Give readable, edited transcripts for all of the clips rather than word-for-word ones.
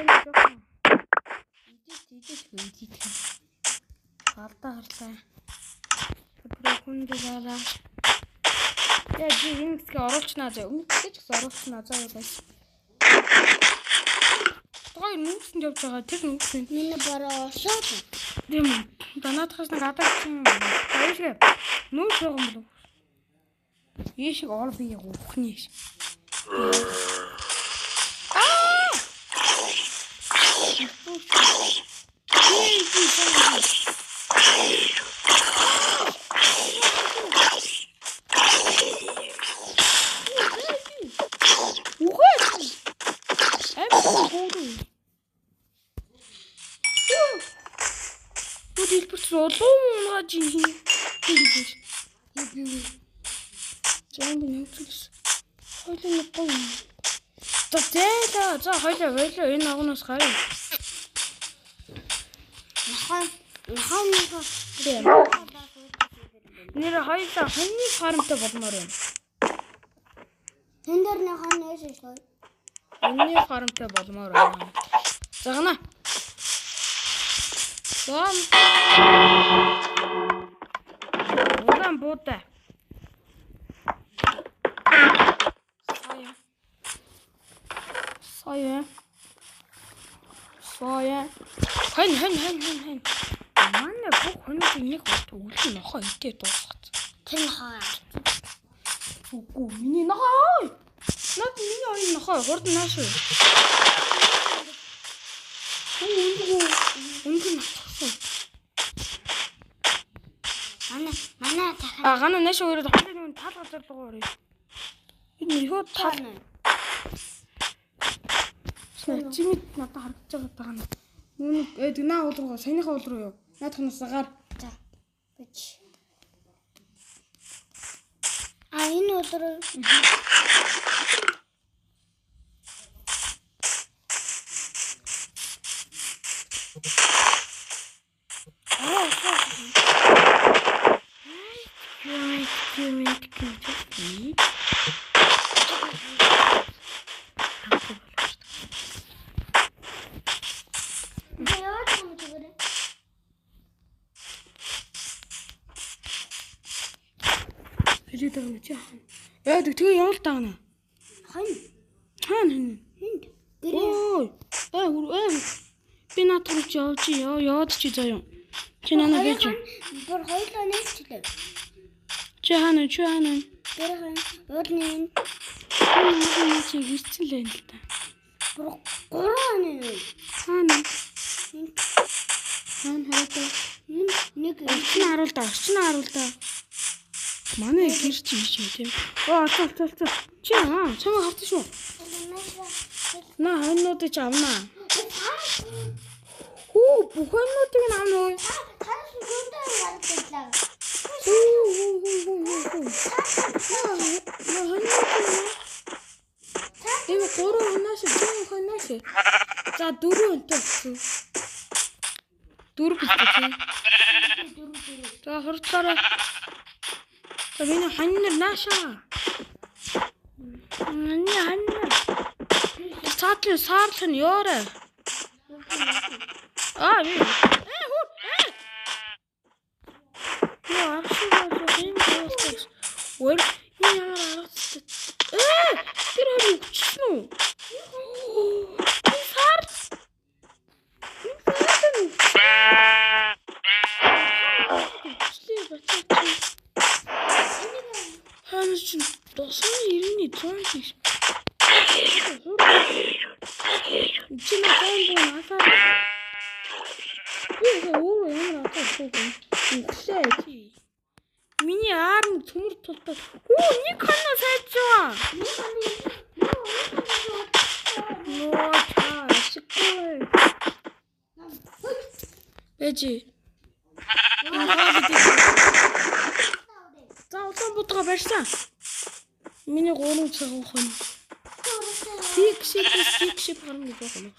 жоохон идэж. Алдаа харлаа. Өдрөө хүндэлээ. Яа би энэ хэсгээ оруулчихнаа заа. Өмнөдөө ч гэсэн оруулчихнаа заа яваа. Той нүгсэнд явж байгаа. Тэр нүгсэнд миний бараа шууд. Тийм. Данаатахаас нэг адагчин. Баяшиг. Нүгс байгаа юм болов. Ийшиг ор би ухны ш. За хойлоо энэ агнаас гараа. Наханыхаа нэр хоёлаа хоньны фармтай болмоор байна. Тэн дээр наханаас шүү. Хоньны фармтай болмоор байна. Загна. Зам. Удан буута. Соя. Хэн. Манай бүх хүнийг нэг үлэн нохоо идээ дуусгах. Тэн хаа. Үгүй миний нохоо. Наад миний оюун нохоо хурд нааш. Үндгүй нохоо. Манай дахиад. Гана нааш өөрөө хоолны тал газар руу орё. Энэ юу тал. Чимэд надад харагдаж байгаа даа. Нүг наа уул руу саяныхаа уул руу юу? Наадхнаас гар. За. Бич. Энэ уул руу. Яа тэгээ явал тагна. Хаана? Энд. Ой. Би наадах яваад чи заяа. Чи нана гэж. Бүр хоёлоо нээчлээ. Чи хаана? Гэрхэн өрнийн. Чи гисцэлээ л та. Бүр гурван нээ. Хаана? Хайдаа. Нэг орчин харуулдаа. Манай гэр чи биш юм тийм. Цаа. Чи чамаа хавтаж шүү. Наа хоннуудыг ч авнаа. Бүхэнүүдийг нь авна уу? Энэ гурван хоноош хоноош. За дөрөв өнтөв. Дөрөв бэлтээ. За хурдлаараа. За миний ханнар наашаа. Ханнар. Саарлах нь ёорой. Би. Яа, аршин болов. Ой, яа, аргац. Тэр үчсэн үү? Саар. Ханч досон ирнэ 100 биш. Чи надад насаа. Ямар атаа үхлээ чи. Миний арм төмөр тултаа. Нэг хоноо сайжгаа. Чаа. Эжи. За усан бутгаа барьсан. Миний 3 цаг хон. Сик гарна гэж байна.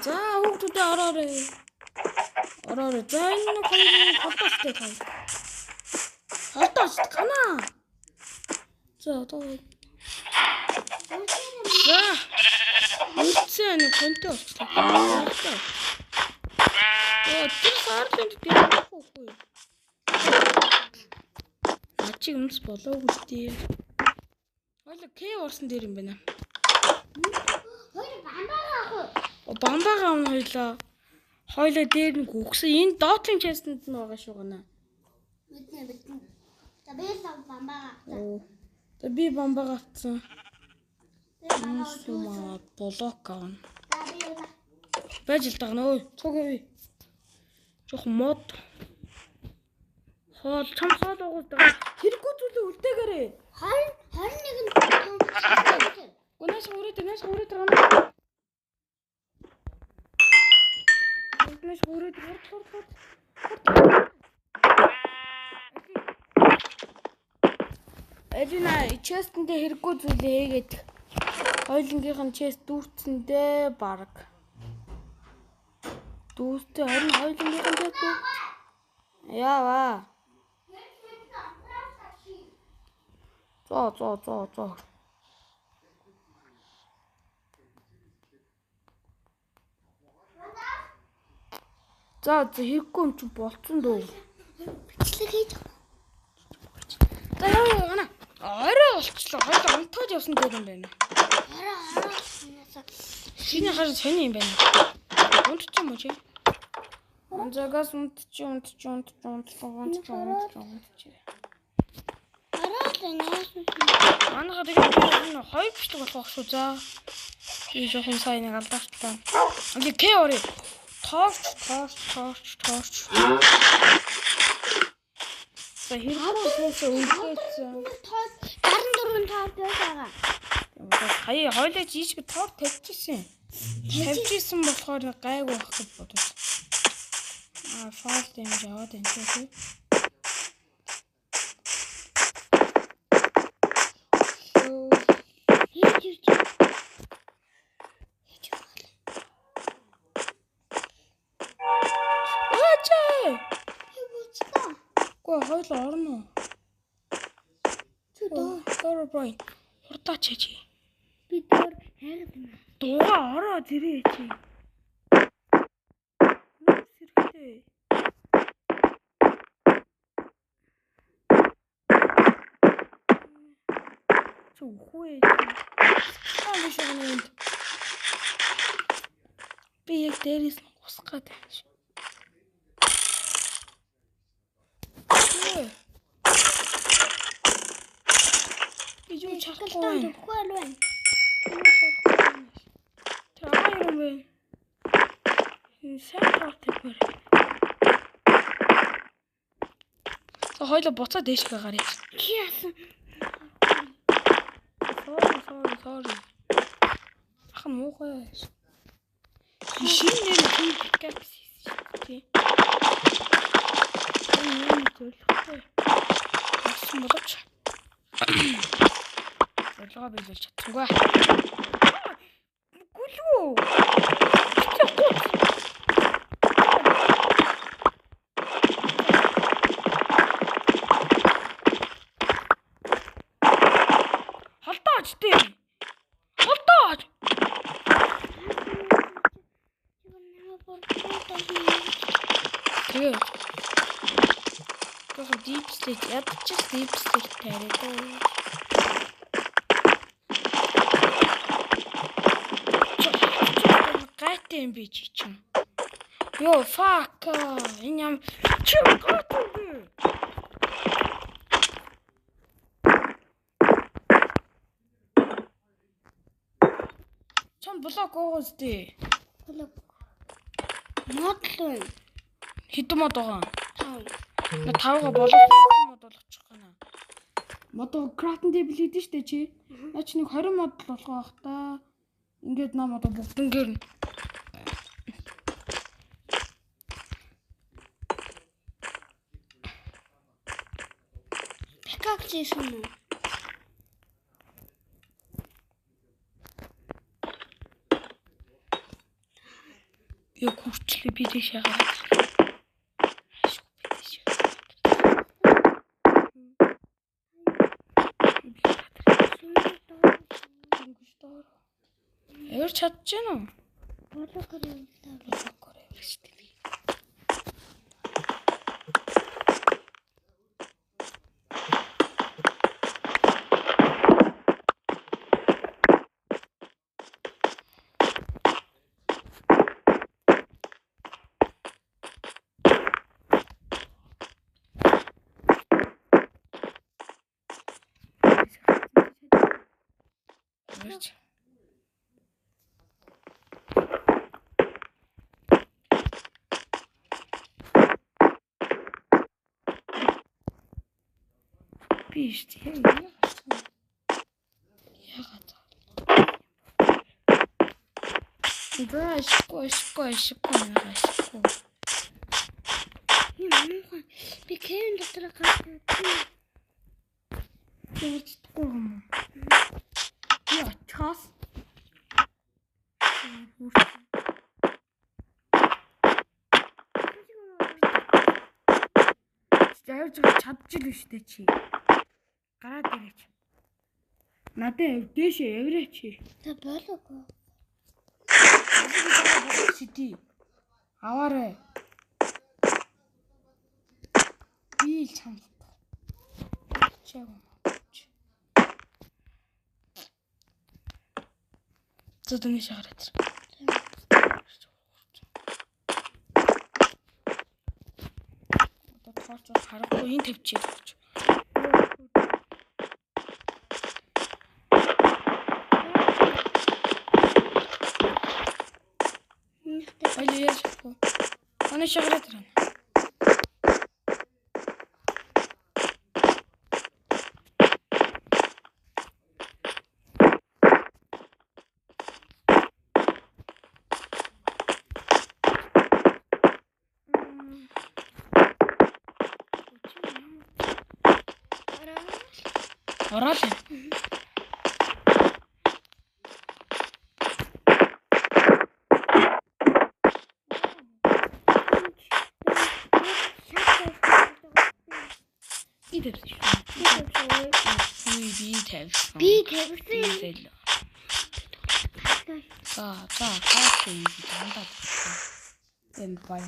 За хүүхдүүдээ ороорой. За энэ хатастай тань. Хатас канаа. За одоо. За. Үтсэн контент болчихлоо. Тэр сард дээрхгүй. Ачиг юмс болоогүй дээ. Хойло К орсон дээр юм байна. Бамбагаа ам хойлоо. Хойлоо дээр нэг үгсэн. Энэ доотлын частанд нь байгаа шүү гэнэ. Мэднэ. За би бамбагаа. Би бамбагаа авсан. Маа блок аавна. Байж л тагна ой. Цугаа. Жох мод. Хоол чам хоол уугаад хэрэггүй зүйлээ үлдээгээрээ. 21 нь. Гунаш хүрээд байгаа. Гунаш хүрээд хурд. Эдина честэндээ хэрэггүй зүйлээ хийгээд хоёлынгийнх нь чест дүүрцэндээ баг. Дүүртээ харин хоёлынгийнх нь чест дүүр. Яава. За. За хэрэггүй юм чи болцсон дөө. Бичлэг хийж. За яана. Орой болчихлоо. Хоёул унтаад явсан дээр юм байна. Орой. Шинэ хаш сони юм байна. Унтчих юм уу чи? Анзагаас унтчих. Манайха тэгээд хоёр бичлэг болох шүү за. Би жоохон сайн нэг алдаачлаа. Анги К орё. Торч. За хэрэгээс үлдээсэн. 14 таар байгаа. Хаяа хойлоо жишг тоор тавьчихсан. Тавьчихсан болохоор гайгүй байх гэж бодож. Файл дэмж аваад энэ тий. Хойлоо орно. Доор бай. Хурдаач чи. Би доор хайгдана. Дууга ороо тэрээ чи. Сэрхтэй. Чухуй. Аашгүй. Би яг дээрээс усах гэдэг. Юу чахалтай Хөөе. Траа юм бэ? Сэтгүүртэй бүр. Хойлоо буцаад дээш байгаарай. Яасан. Sorry. Ах муухай. Шинээр хийгээс тий. Энэ төлөвтэй. Асан болооч. Олгоо биелүүлж чадсангүй. Гүлүү. Халтаач тий. Халтаач. Тэгээ. Гэх deep state ядчих deep state тарай. Гайтай би чинь. Yo fuck. Энэ юм чи гоотой. Чам блок гоостэй. Блок. Модлоо. Хэдэн мод байгаа? 5. На 5-га болох мод болгочих гэнэ. Мод крафтинг тейбл хийдэж штэ чи. Наач нэг 20 мод болох байх та. Ингээд нам одоо бүгднгээр нь Как чешем? Юу хүрчлээ би дэш яагаад. Эвэр чадчихна уу? Болоо короо. Болоокороо шүү дээ. Биш тийм яагаад ашгүй Би кэм дотор гарсан. яачдаггүй юм яа час явж чадчих л биш дээ чи гараад ирээч надад дэшээ явраач Та болоо. сиди аваарэ би л чамд чав зөдөний шахарат одоо тооч харахгүй энэ тавьчих гэж Алия шахуу аны шахарат рана ороо л би тавьсан за хаачих юм дандаа эм бай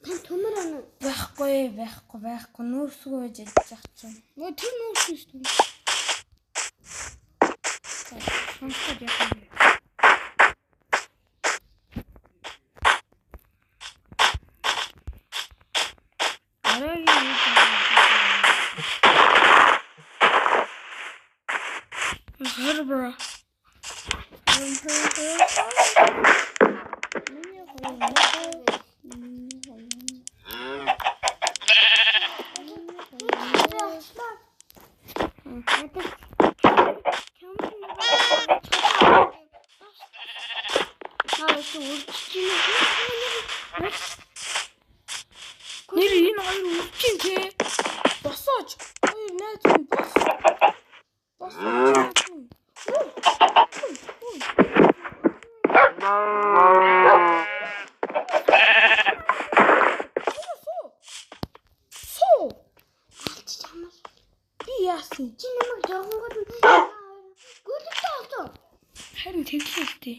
Тэн төмөр ана. байхгүй нүүрсгөө жижиг чинь Нөө тэр нүүрсэн шүү дээ. сонсож яах вэ Herbra. Нэр энэ хоёр үлчин те. Босооч. Хоёр найз минь бос. Босооч. Яасан Чи намайг жогонгод гүйлтэй олдоо. харин тэглэхтэй.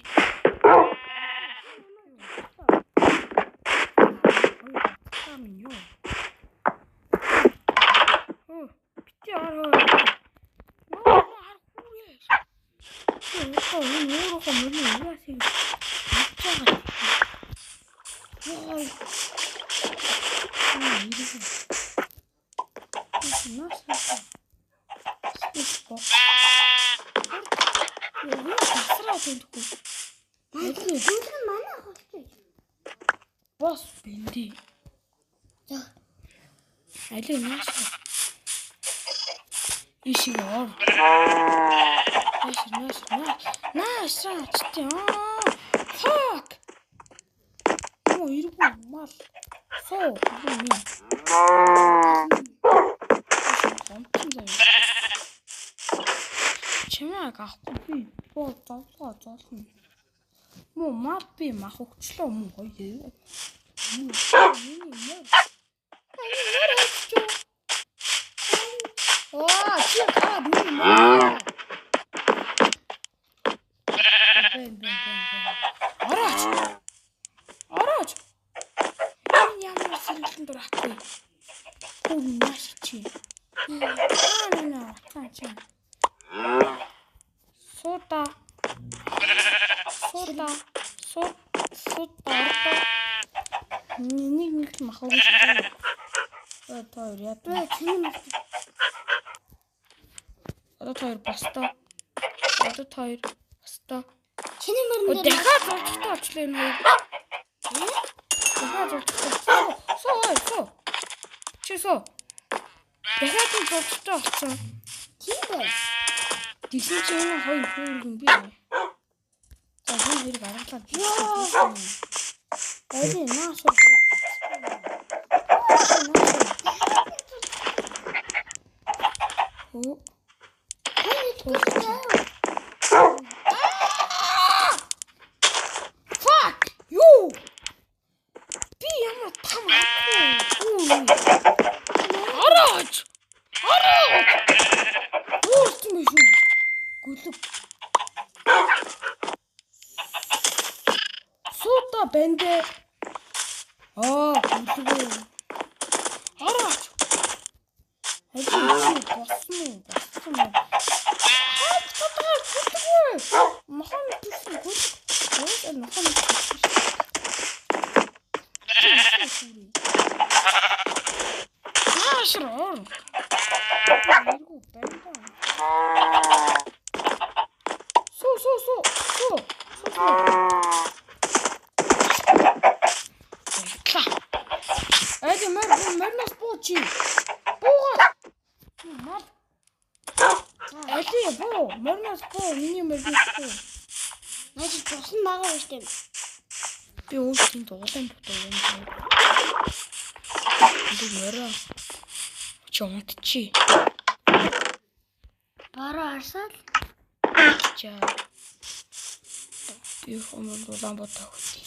Бити ороо. Бос бинди. Алей нааш. Ишиг ор. Нааш чти. Fuck. Оо иргүү мал. Соо. Чимээг авахгүй би боо зовлоо. Муу мал би мах өгчлөө мөн гоё. Оо чи гад мөн. Чинаа утаа чи. Суута. Нэг махав гэж. Тоор яа. чиний мас. Одоо тоор баста. Чиний мөрөн дээр Дахиад зурчтай очлоо энэ хоёр. Дахиад зурчтай. Суу. Чи суу. Дахиад зурчтай очлоо. тийм бай. Тэгсэн чи энэ хоёр хөөргөн би. За энэ хоёрыг аргалаад. Эри нааш. Оо. Fuck you. Би ямар там аа. Орооч. Уус юм шүү. Гүлэг. Суута бэндэ. Гүлэг. Орооч. Босно. Махан түсэн гүлэг. Махан Ашроо. Иргүү бэнтэ. Суу. Эди мэрнэс бочи. Бууга. Мар. Эди буу, мэрнэс буу, миний мэрнэс буу. Наач босон байгаа биш тийм. Би өөртөө дуулан дутуу юм. Би мөрөө. Чонтчи. Бараа арсал. Чаа. Би хомол дулаан ботоо хөтий.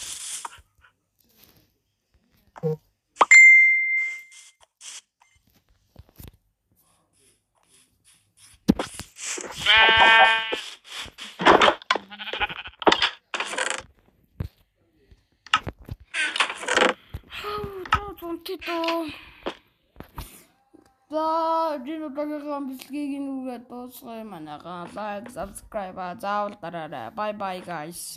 За, энэ удаагийн бичлэгийг нүгээр дуусгая манайхаа лайк, subscribe заавал дараарай. Bye bye guys.